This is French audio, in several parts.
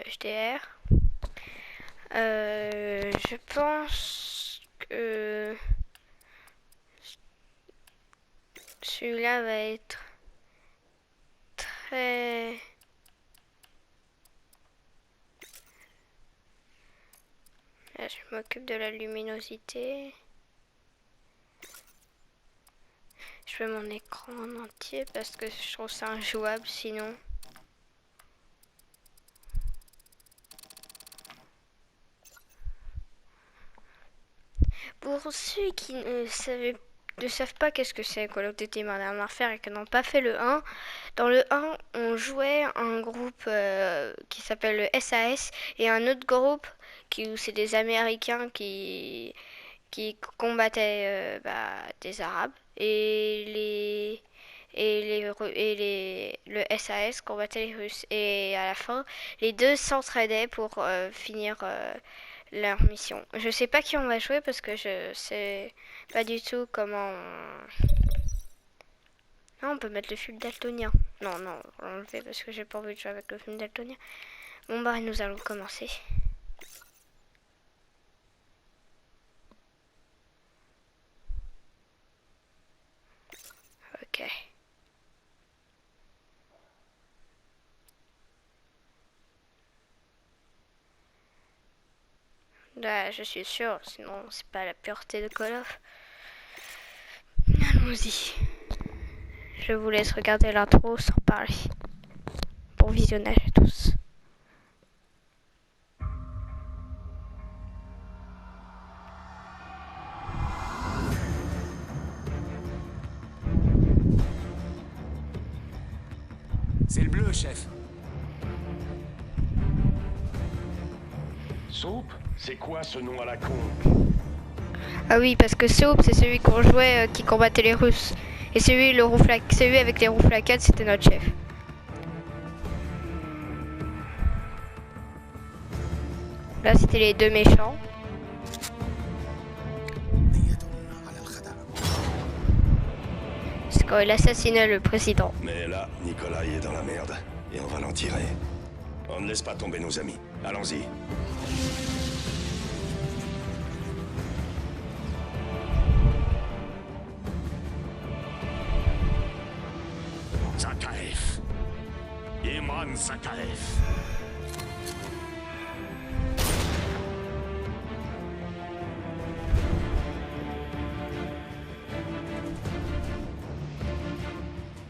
HDR. Je pense que celui-là va être très... Là, je m'occupe de la luminosité. Je fais mon écran en entier parce que je trouve ça injouable sinon. Pour ceux qui ne savent pas qu'est-ce que c'est Call of Duty Modern Warfare et qui n'ont pas fait le 1, dans le 1, on jouait un groupe qui s'appelle le SAS et un autre groupe où c'est des Américains qui combattaient des Arabes le SAS combattait les Russes et à la fin les deux s'entraidaient pour finir leur mission. Je sais pas qui on va jouer parce que je sais pas du tout comment Non, on peut mettre le film daltonien. Non, non, on va l'enlever parce que j'ai pas envie de jouer avec le film daltonien. Bon bah nous allons commencer. Ok. Là, je suis sûre, sinon c'est pas la pureté de Call of. Allons-y. Je vous laisse regarder l'intro sans parler. Bon visionnage à tous. C'est le bleu, chef. Soupe? C'est quoi ce nom à la con? Ah oui, parce que Soap, c'est celui qu'on jouait qui combattait les Russes. Et celui avec les rouflacades, c'était notre chef. Là, c'était les deux méchants. C'est quand il assassinait le président. Mais là, Nicolas est dans la merde. Et on va l'en tirer. On ne laisse pas tomber nos amis. Allons-y. Zakhaev. Imran Zakhaev.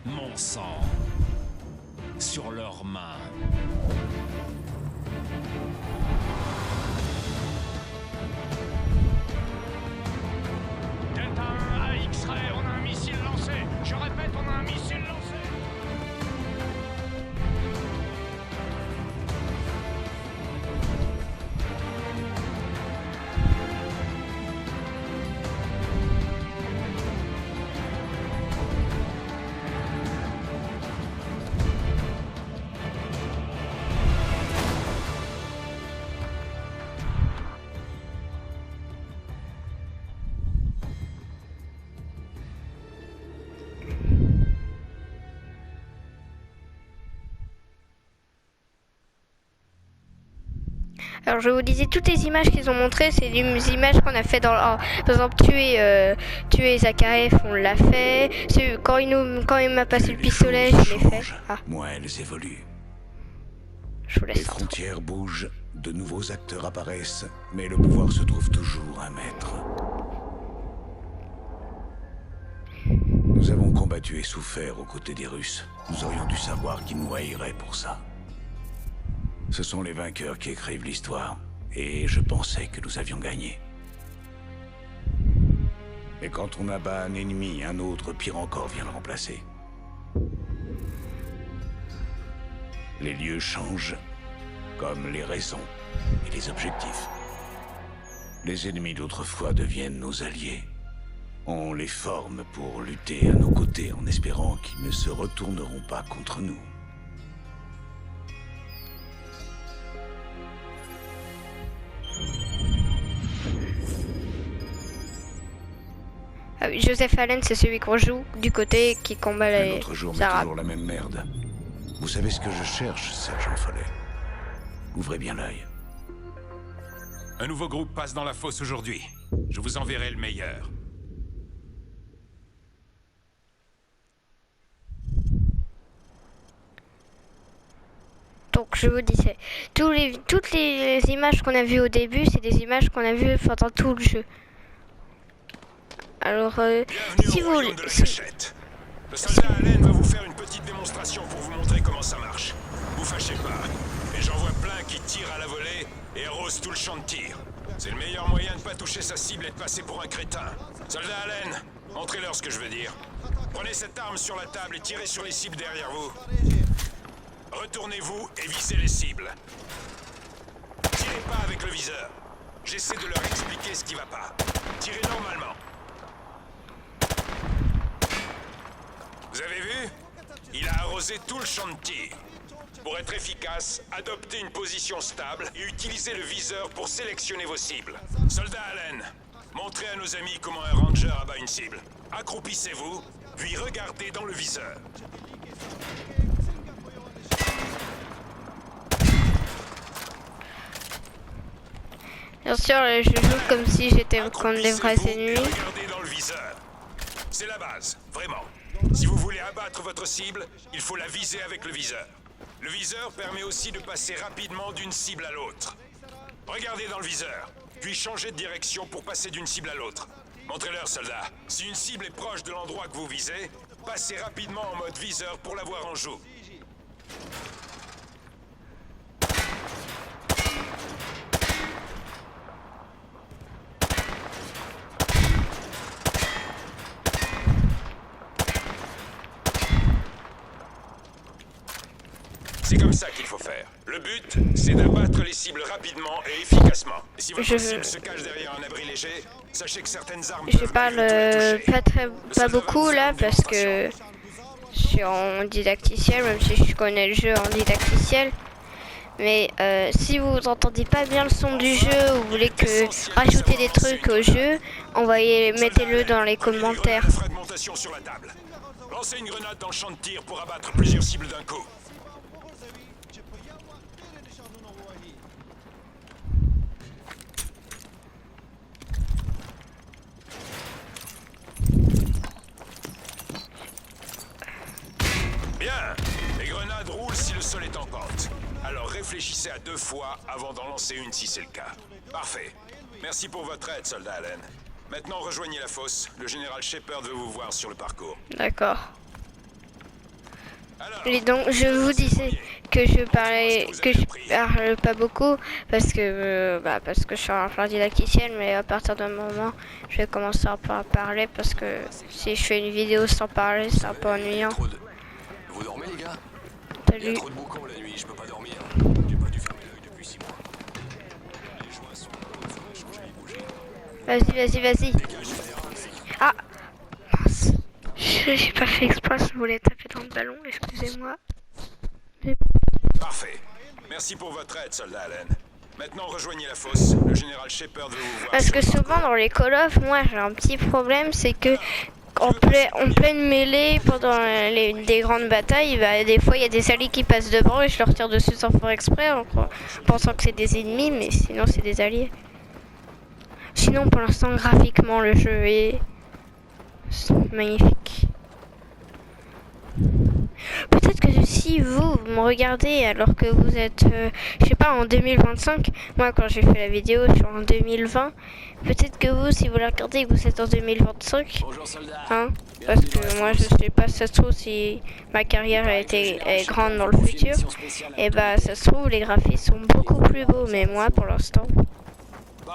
Mon sang sur leurs mains. Delta 1 à X-Ray, on a un missile lancé. Je répète, on a un missile lancé. Alors je vous disais, toutes les images qu'ils ont montrées, c'est des images qu'on a fait dans le 1. Par exemple, tuer Zakhaev, on l'a fait. Quand il m'a passé le pistolet, je l'ai fait. Ah, Moins elles évoluent. je vous Les laisse. frontières bougent, de nouveaux acteurs apparaissent, mais le pouvoir se trouve toujours un maître. Nous avons combattu et souffert aux côtés des Russes. Nous aurions dû savoir qu'ils nous haïraient pour ça. Ce sont les vainqueurs qui écrivent l'histoire, et je pensais que nous avions gagné. Et quand on abat un ennemi, un autre, pire encore, vient le remplacer. Les lieux changent, comme les raisons et les objectifs. Les ennemis d'autrefois deviennent nos alliés. On les forme pour lutter à nos côtés en espérant qu'ils ne se retourneront pas contre nous. Ah oui, Joseph Allen, c'est celui qu'on joue du côté qui combat Un les autre jour, mais Arabes. toujours la même merde. Vous savez ce que je cherche, sergent Follet? Ouvrez bien l'œil. Un nouveau groupe passe dans la fosse aujourd'hui. Je vous enverrai le meilleur. Donc je vous disais, toutes les images qu'on a vues au début, c'est des images qu'on a vues pendant tout le jeu. Alors, Bienvenue si au vous royaume de la cachette. Le soldat Allen va vous faire une petite démonstration pour vous montrer comment ça marche. Vous fâchez pas, mais j'en vois plein qui tirent à la volée et arrosent tout le champ de tir. C'est le meilleur moyen de pas toucher sa cible et de passer pour un crétin. Soldat Allen, montrez-leur ce que je veux dire. Prenez cette arme sur la table et tirez sur les cibles derrière vous. Retournez-vous et visez les cibles. Tirez pas avec le viseur. J'essaie de leur expliquer ce qui va pas. Tirez normalement. Vous avez vu? Il a arrosé tout le champ de tir. Pour être efficace, adoptez une position stable et utilisez le viseur pour sélectionner vos cibles. Soldat Allen, montrez à nos amis comment un ranger abat une cible. Accroupissez-vous, puis regardez dans le viseur. bien sûr, je joue comme si j'étais contre les vrais Accroupissez-vous et ennemis. regardez dans le viseur. C'est la base, vraiment. Si vous voulez abattre votre cible, il faut la viser avec le viseur. Le viseur permet aussi de passer rapidement d'une cible à l'autre. Regardez dans le viseur, puis changez de direction pour passer d'une cible à l'autre. Montrez-leur, soldats. Si une cible est proche de l'endroit que vous visez, passez rapidement en mode viseur pour la voir en joue. C'est comme ça qu'il faut faire. Le but, c'est d'abattre les cibles rapidement et efficacement. Et si votre cible se cache derrière un abri léger, sachez que certaines armes Je peuvent parle malgré tout la toucher. pas beaucoup là parce que je suis en didacticiel, même si je connais le jeu en didacticiel. Mais si vous entendez pas bien le son du jeu ou vous voulez que rajouter des trucs au jeu, mettez-le dans les commentaires. Fragmentation sur la table. Lancez une grenade dans le champ de tir pour abattre plusieurs cibles d'un coup. Bien. Les grenades roulent si le sol est en pente. Alors réfléchissez à 2 fois avant d'en lancer une si c'est le cas. Parfait. Merci pour votre aide, soldat Allen. Maintenant, rejoignez la fosse. Le général Shepard veut vous voir sur le parcours. D'accord. Alors, Et donc je vous disais que je parle pas beaucoup parce que je suis en plein didacticiel, mais à partir d'un moment je vais commencer à parler parce que si je fais une vidéo sans parler c'est un peu ennuyant. Vous dormez les gars? Il y a Salut. trop de boucans la nuit, je peux pas dormir. J'ai pas dû fermer l'œil depuis 6 mois. Les joints sont il faudrait changer les bougies. Vas-y. Ah mince. J'ai pas fait exprès, je voulais taper dans le ballon, excusez-moi. Parfait. Merci pour votre aide, soldat Allen. Maintenant, rejoignez la fosse. Le général Shepard veut vous voir. Parce sur que le souvent parcours. dans les Call of, moi j'ai un petit problème, c'est que en pleine mêlée, pendant des grandes batailles, des fois il y a des alliés qui passent devant et je leur tire dessus sans faire exprès en pensant que c'est des ennemis, mais sinon c'est des alliés. Sinon pour l'instant graphiquement le jeu est magnifique. Peut-être que si vous me regardez alors que vous êtes, je sais pas, en 2025, moi quand j'ai fait la vidéo je suis en 2020, peut-être que vous, si vous la regardez, vous êtes en 2025, Bonjour soldat. hein, parce que moi je sais pas, ça se trouve si ma carrière est grande dans le futur, et bah ça se trouve les graphismes sont beaucoup plus beaux, mais moi pour l'instant,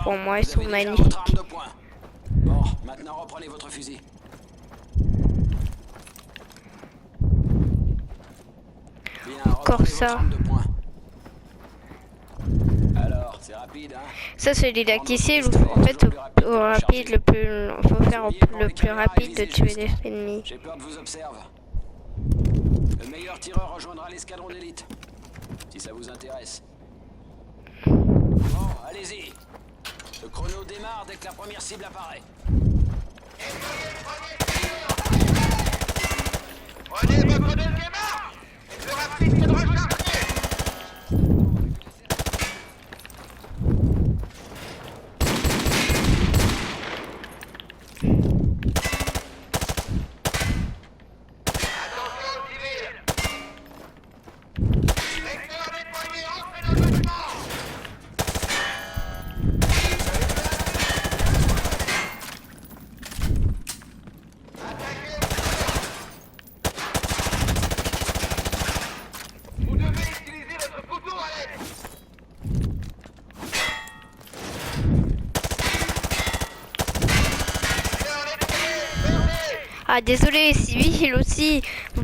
pour moi ils sont magnifiques. Bon, maintenant reprenez votre fusil. Bien, Encore reprenez ça. votre arme de poing. Alors, c'est rapide, hein? Ça c'est didacticiel, en fait au rapide, faut faire le plus rapide de tuer des ennemis. J'ai peur de vous observe. Le meilleur tireur rejoindra l'escadron d'élite. Si ça vous intéresse. Bon, allez-y. Le chrono démarre dès que la première cible apparaît. Prenez votre deuxième arme. Le rapide est rechargé. Ah, désolé, civil aussi.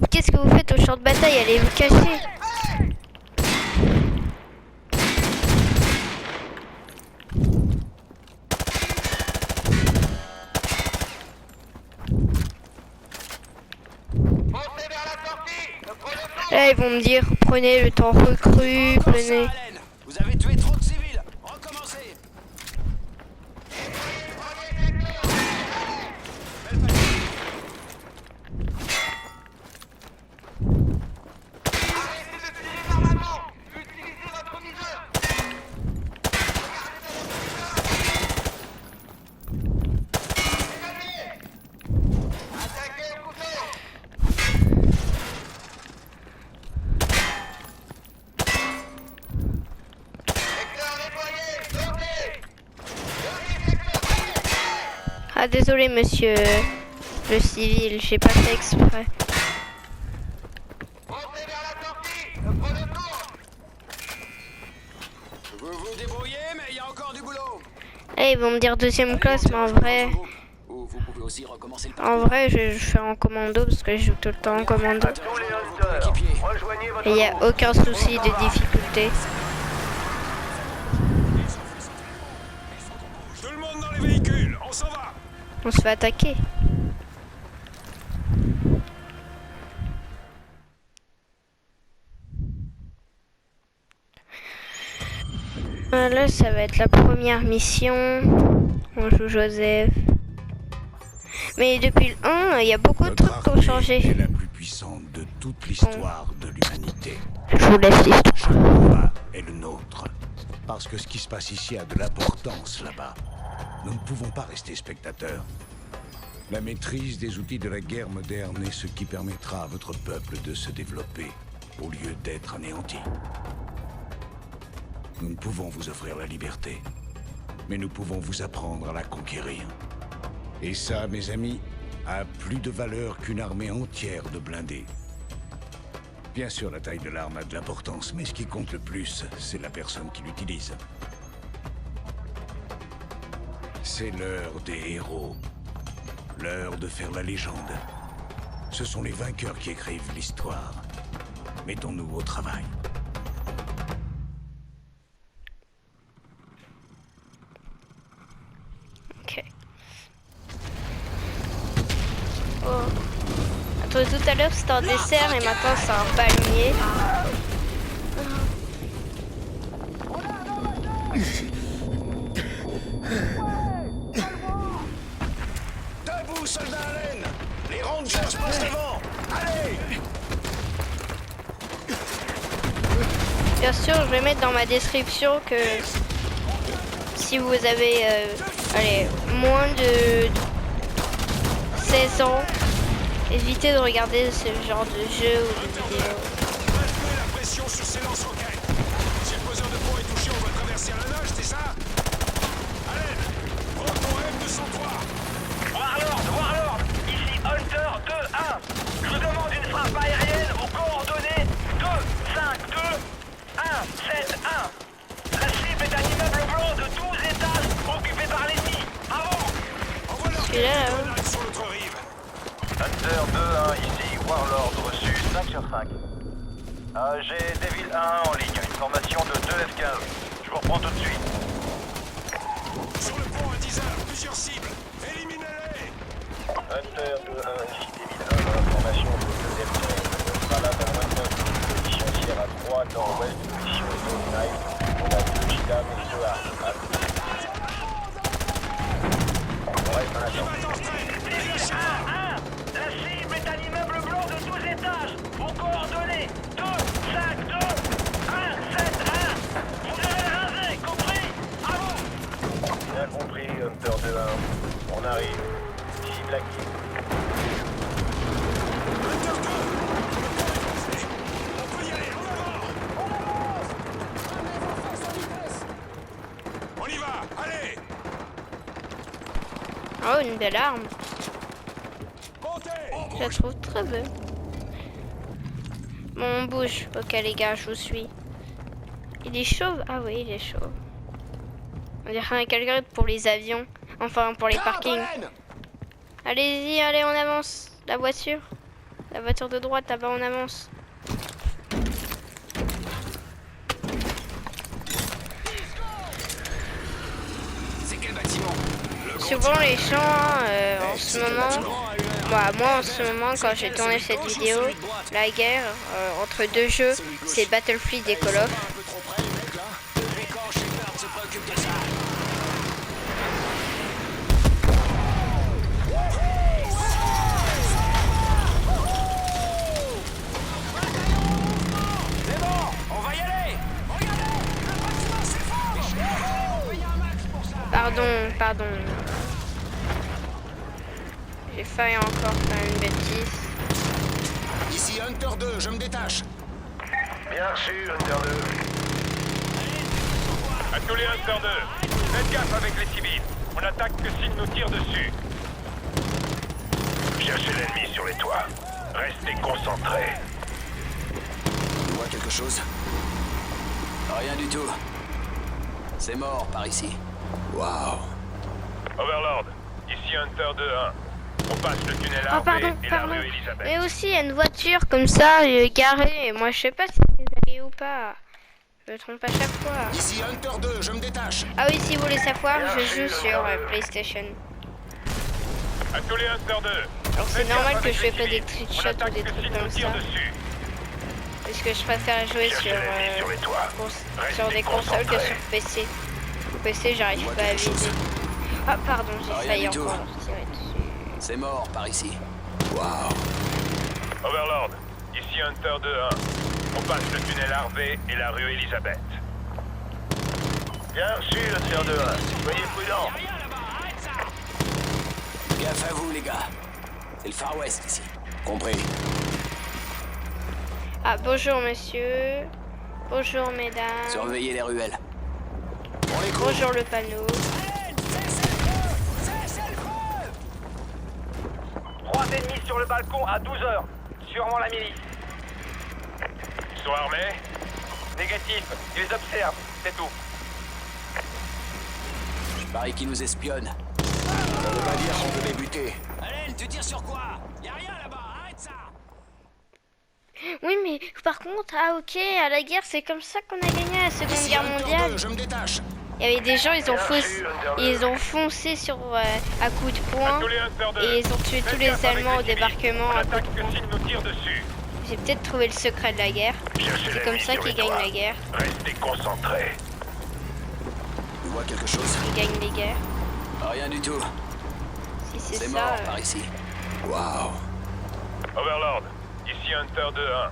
Qu'est-ce que vous faites au champ de bataille? Allez vous cacher. Là, ils vont me dire, prenez le temps recru, prenez... Vous avez tué trop de civils. Recommencez. Ah, désolé, monsieur le civil, j'ai pas fait exprès. Vous vous débrouillez, mais il y a encore du boulot. Là, ils vont me dire deuxième classe, mais en vrai... Ou vous pouvez aussi recommencer le En vrai, je fais en commando parce que je joue tout le temps en commando. Tous les hunters, rejoignez votre Et il n'y a groupe. aucun souci de difficulté. Tout le monde dans les véhicules, on s'en va. On se fait attaquer. Là, ça va être la première mission. On joue Joseph. Mais depuis le 1, il y a beaucoup de Notre trucs qui ont armée changé. est la plus puissante de toute l'histoire de l'humanité. Je vous laisse l'histoire. Chaque combat est le nôtre. Parce que ce qui se passe ici a de l'importance là-bas. Nous ne pouvons pas rester spectateurs. La maîtrise des outils de la guerre moderne est ce qui permettra à votre peuple de se développer, au lieu d'être anéanti. Nous ne pouvons vous offrir la liberté, mais nous pouvons vous apprendre à la conquérir. Et ça, mes amis, a plus de valeur qu'une armée entière de blindés. Bien sûr, la taille de l'arme a de l'importance, mais ce qui compte le plus, c'est la personne qui l'utilise. C'est l'heure des héros. L'heure de faire la légende. Ce sont les vainqueurs qui écrivent l'histoire. Mettons-nous au travail. Ok. Oh. Attends, tout à l'heure c'était un dessert et maintenant c'est un palmier. Debout, soldats à laine! Les Rangers passent devant! Allez! Bien sûr, je vais mettre dans ma description que si vous avez allez, moins de 16 ans, évitez de regarder ce genre de jeu ou de vidéo. Maintenez la pression sur ces lance-roquettes. Si le poseur de pont est touché, on va traverser à la nage, c'est ça? Alain, prends ton M203. Warlord, ici Hunter 2-1. Je vous demande une frappe aérienne aux coordonnées 2-5-2-1-7-1. La cible est un immeuble blanc de 12 étages occupé par l'ennemi. À vous! Envoie leur Celui-là, là. grenade sur l'autre rive. Hunter 2-1 ici, Warlord reçu 5 sur 5. J'ai Devil 1 en ligne, une formation de 2 F-15. Je vous reprends tout de suite. Sur le pont à 10 heures, plusieurs cibles. Éliminez-les. Hunter 2-1 ici, Devil 1, formation de 2 F-15. Sera là dans 29, position Sierra 3, nord-ouest, position Zone 9. On a 2 Gila et 2 A. On reste dans la chambre. La cible est un immeuble blanc de 12 étages. Vos coordonnées 2, 5, 2, 1, 7, 1. Vous devez le raser, compris? À vous! Bien compris, Hunter 2-1. On arrive. Cible active. Hunter 2. On peut y aller, en avant. On y va, allez. Oh, une belle arme. Montez. Je la trouve très belle. Bon, on bouge. Ok les gars, je vous suis. Il est chauve? Ah oui, il est chauve. On dirait un quelqu'un pour les avions. Enfin, pour les parkings. Allez-y, allez, on avance. La voiture. La voiture de droite, là-bas, on avance. C'est quel bâtiment? Souvent les champs en ce moment, moi en ce moment quand j'ai tourné cette vidéo, la guerre entre deux jeux, c'est Battlefield et Call of. Un peu trop près, le mec là. Mais quand Shepard se préoccupe de ça. C'est bon, on va y aller. Regardez, le bâtiment s'effondre. Il y a un max pour ça. Pardon. J'ai failli encore faire une bêtise. Ici Hunter 2, je me détache. Bien reçu, Hunter 2. À tous les Hunter 2, faites gaffe avec les civils. On attaque que s'ils nous tirent dessus. Cherchez l'ennemi sur les toits. Restez concentrés. Tu vois quelque chose? Rien du tout. C'est mort par ici. Waouh. Overlord, ici Hunter 2-1. On passe le tunnel Oh Harvey et la pardon. rue Elisabeth. Mais aussi il y a une voiture comme ça garée. Et moi je sais pas si c'est allé ou pas. Je me trompe à chaque fois. Ici Hunter 2, je me détache. Ah oui, si vous voulez savoir, je joue sur PlayStation. À tous les Hunter 2. Alors c'est faites normal gaffe que avec je les fais pas des civils. trickshots On attaque ou des que trucs s'ils comme nous tirent ça. dessus. Parce que je préfère jouer Cherchez sur, l'ennemi sur les toits. sur des consoles que sur PC. Sur PC, j'arrive pas à viser. Ah pardon, j'ai Rien failli du tout. encore leur tirer dessus. C'est mort par ici. Waouh. Overlord, ici Hunter 2-1. On passe le tunnel Harvey et la rue Elisabeth. Bien reçu, Hunter 2-1. Soyez prudents. Gaffe à vous, les gars. C'est le Far West ici. Compris. Ah bonjour monsieur. Bonjour mesdames. Surveillez les ruelles. On les court. Bonjour le panneau. 3 ennemis sur le balcon à 12h. Sûrement la milice. Ils sont armés? Négatif. Ils les observent. C'est tout. Je parie qu'ils nous espionnent. Ça veut pas dire qu'on peut les buter. Allen, tu tires sur quoi? Y'a rien là-bas, arrête ça! Oui mais par contre, ah ok, à la guerre c'est comme ça qu'on a gagné la Seconde Ici Guerre Hunter mondiale. 2, je me détache. Il y avait des gens, ils ont foncé sur à coups de poing Tous les Hunter 2. et ils ont tué tous Faites les gaffe avec Allemands au les civils. débarquement On à coups attaque de que poing. s'ils nous tirent dessus. J'ai peut-être trouvé le secret de la guerre. Cherchez C'est comme l'ennemi ça sur qu'ils les gagnent toits. la guerre. Restez concentrés. Tu vois quelque chose? Ils gagnent les guerres. Rien du tout. Si c'est C'est ça. mort par ici. Waouh. Overlord, ici Hunter 2-1.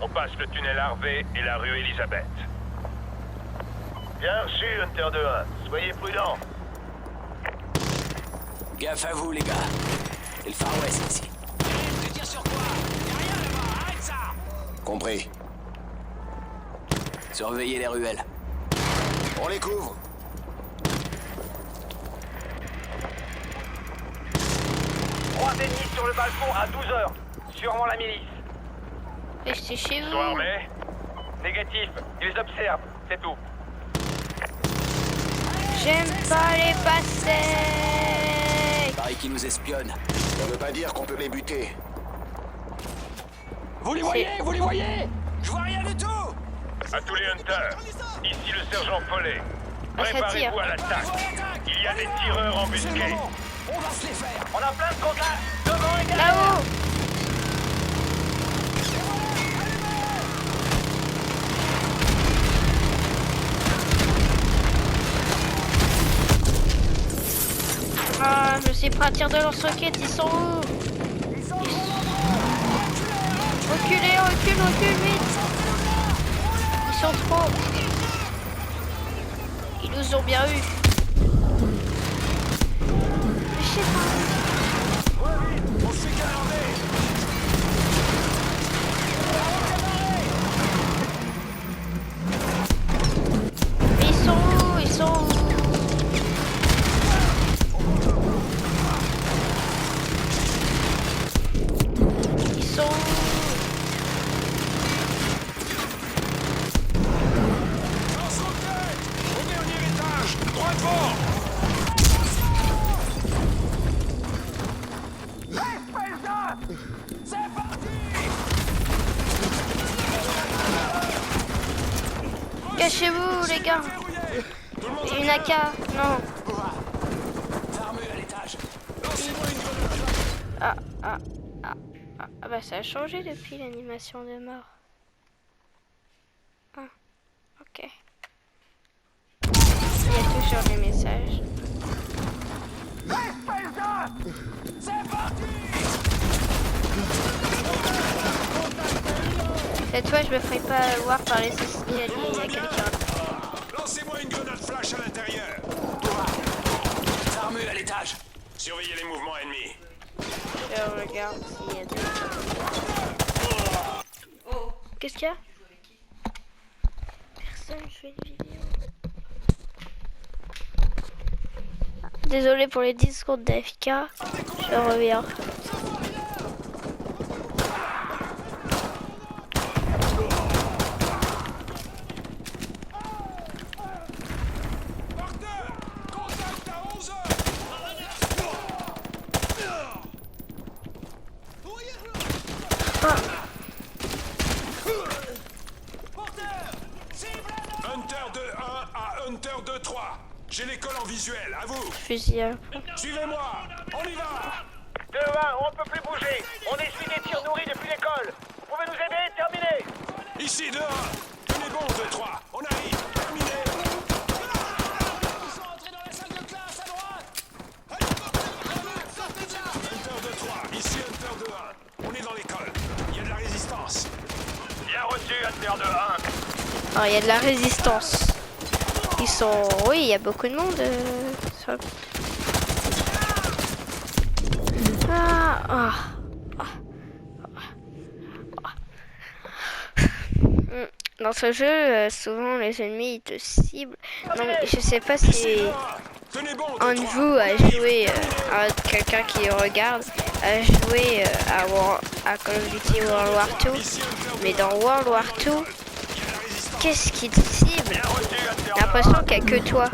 On passe le tunnel Harvey et la rue Elisabeth. Bien reçu, Hunter 2-1. Soyez prudents. Gaffe à vous, les gars. C'est le Far West ici. Tu tires sur quoi? Y'a rien là-bas, arrête ça! Compris. Surveillez les ruelles. On les couvre. Trois ennemis sur le balcon à 12h. Sûrement la milice. Restez chez Ils sont vous. armés? Négatif. Ils les observent. C'est tout. J'aime pas les pastèques. Pareil qu'ils nous espionnent. Ça veut pas dire qu'on peut les buter. Vous les voyez? Vous les voyez? Je vois rien du tout! À tous les Hunters, ici le sergent Follet. Ah, ça tire. Préparez-vous à l'attaque. Il y a des tireurs embusqués. On va se les faire! On a plein de contacts. Devant et derrière. Là-haut. Ah, je me suis pris un tir de lance-roquette, ils sont où? Reculez, recule vite. Ils sont trop. Ils nous ont bien eu. Je sais pas. On se fait canarder. Mais ils sont où? Ils sont où? Ils sont où? Lance-roquette! Au dernier étage! Droit devant! Dépêchez-vous, les gars. Une AK, non. Ah, ah, ah, ah, bah ça a changé depuis l'animation de mort. Ah, ok. Il y a toujours des messages. Cette fois, je me ferai pas voir par les escaliers. Il y a quelqu'un. Lancez-moi une grenade flash à l'intérieur. Armé à l'étage. Surveillez les mouvements ennemis. Je regarde s'il y a des... Qu'est-ce qu'il y a? Personne, je fais une vidéo. Désolé pour les 10 secondes d'AFK. Je reviens. Hunter 2-1 à Hunter 2-3. J'ai l'école en visuel, à vous. Fusilleur. Suivez-moi, on y va. 2-1, on peut plus bouger. On essuie des tirs nourris depuis l'école. Vous pouvez nous aider? Terminé. Ici 2-1. Tenez bon 2-3. On arrive. Terminé. Ils sont entrés dans la salle de classe à droite. Hunter 2-3. Ici Hunter 2-1. On est dans l'école. Il y a de la résistance. Bien reçu, Hunter 2-1. Alors, il y a de la résistance. Ils sont... Oui, il y a beaucoup de monde. Sur... Ah, ah, ah. Dans ce jeu, souvent les ennemis ils te ciblent. Non, je sais pas si Tenez bon un de 2-3. vous a joué à quelqu'un qui regarde a joué à Call of Duty World War II, mais dans World War II, qu'est-ce qui te cible? J'ai l'impression qu'il n'y a que toi.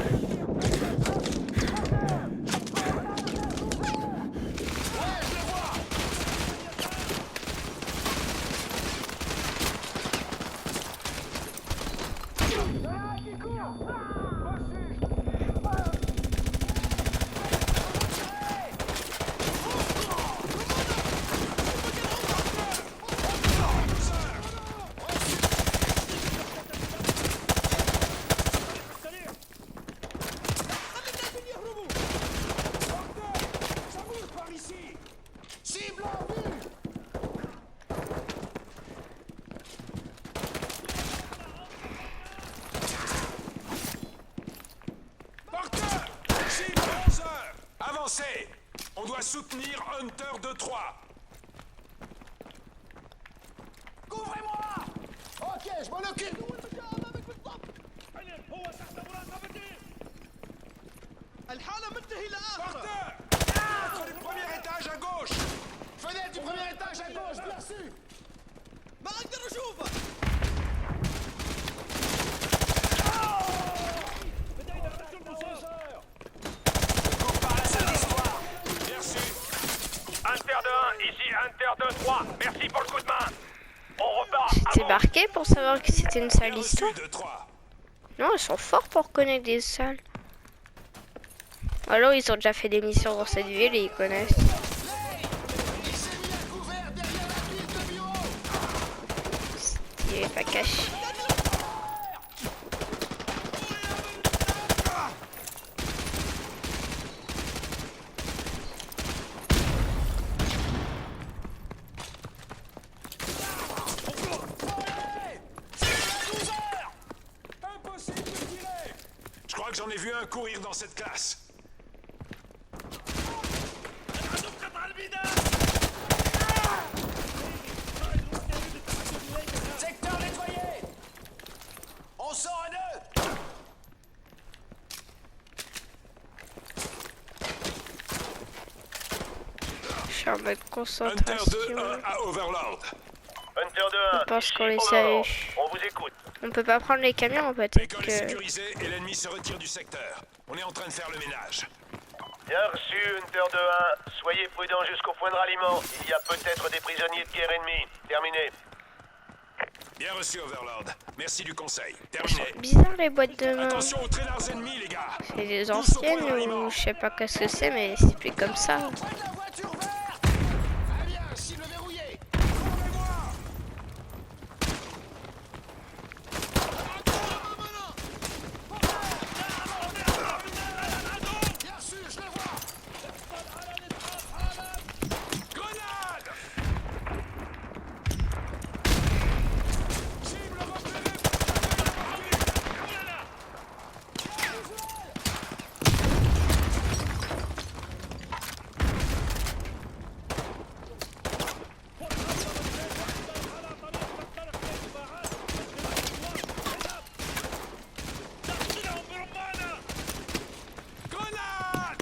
Avancez. On doit soutenir Hunter 2-3. Couvrez-moi. Ok, je m'en occupe. Porteur. Entre le premier étage à gauche. Fenêtre du premier étage à gauche, bien reçu. Merci. Hunter 2-1, ici Hunter 2-3. Merci pour le coup de main. On repart. C'est marqué pour savoir que c'était une salle Reçu d'histoire. 2-3. Non, ils sont forts pour connaître des salles. Alors ils ont déjà fait des missions dans cette ville et ils connaissent. Il s'est mis à couvert derrière la pile de bureau. Il est pas caché. Impossible de tirer. Je crois que j'en ai vu un courir dans cette classe. Secteur nettoyé. On sort à deux. Je suis en mode Hunter concentration. 2-1 à Overlord. Hunter Je 2-1, pense ici qu'on les Overlord. salue. On vous écoute. On peut pas prendre les camions peut-être L'école est que... sécurisée et l'ennemi se retire du secteur. On est en train de faire le ménage. Bien reçu, Hunter 2-1. Soyez prudents jusqu'au point de ralliement. Il y a peut-être des prisonniers de guerre ennemis. Terminé. Bien reçu, Overlord. Merci du conseil. Terminé. Bizarre les boîtes de main. Attention aux traînards ennemis, les gars. C'est des Tous au anciennes point de ralliement. ou je sais pas qu'est-ce que c'est, mais c'est plus comme ça. La voiture verte. Ah bien, cible verrouillée. Bien sûr, je le vois. Grenade!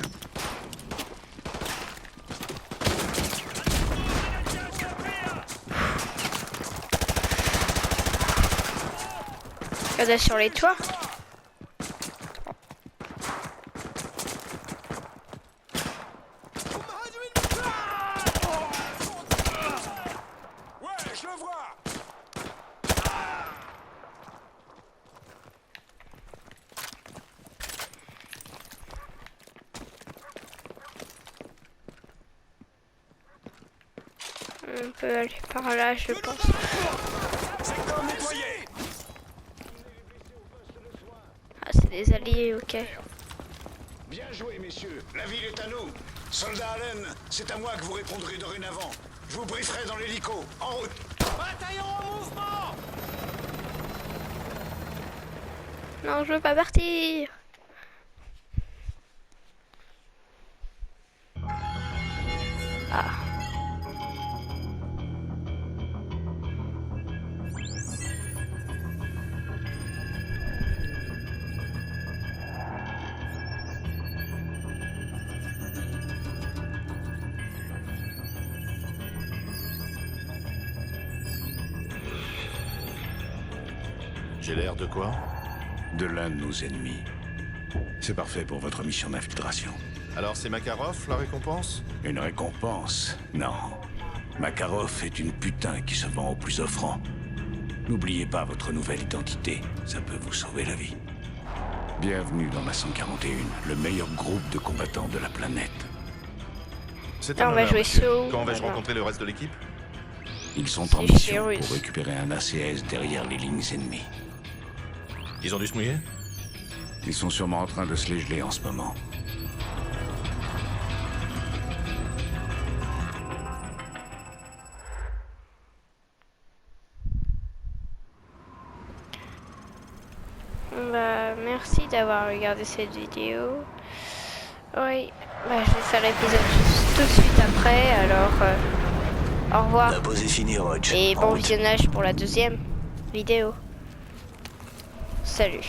Grenade! Regardez sur les toits. Ouais, je le vois. On peut aller par là, je pense. Secteur nettoyé. Ah, c'est des alliés, ok. Bien joué, messieurs. La ville est à nous. Soldat Allen, c'est à moi que vous répondrez dorénavant. Je vous brieferai dans l'hélico. En route. Bataillon en mouvement. Non, je veux pas partir. Ah. J'ai l'air de quoi? De l'un de nos ennemis. C'est parfait pour votre mission d'infiltration. Alors c'est Makarov, la récompense? Une récompense? Non. Makarov est une putain qui se vend au plus offrant. N'oubliez pas votre nouvelle identité, ça peut vous sauver la vie. Bienvenue dans la 141, le meilleur groupe de combattants de la planète. C'est Là, un on va honneur, jouer monsieur. Saul, Quand vais-je voilà. rencontrer le reste de l'équipe? Ils sont C'est en mission chez pour Russe. récupérer un ACS derrière les lignes ennemies. Ils ont dû se mouiller? Ils sont sûrement en train de se les geler en ce moment. Bah, merci d'avoir regardé cette vidéo. Oui, bah, je vais faire l'épisode juste tout de suite après, alors au revoir. La pause est finie, Roach. Et En bon route. visionnage pour la deuxième vidéo. Salut.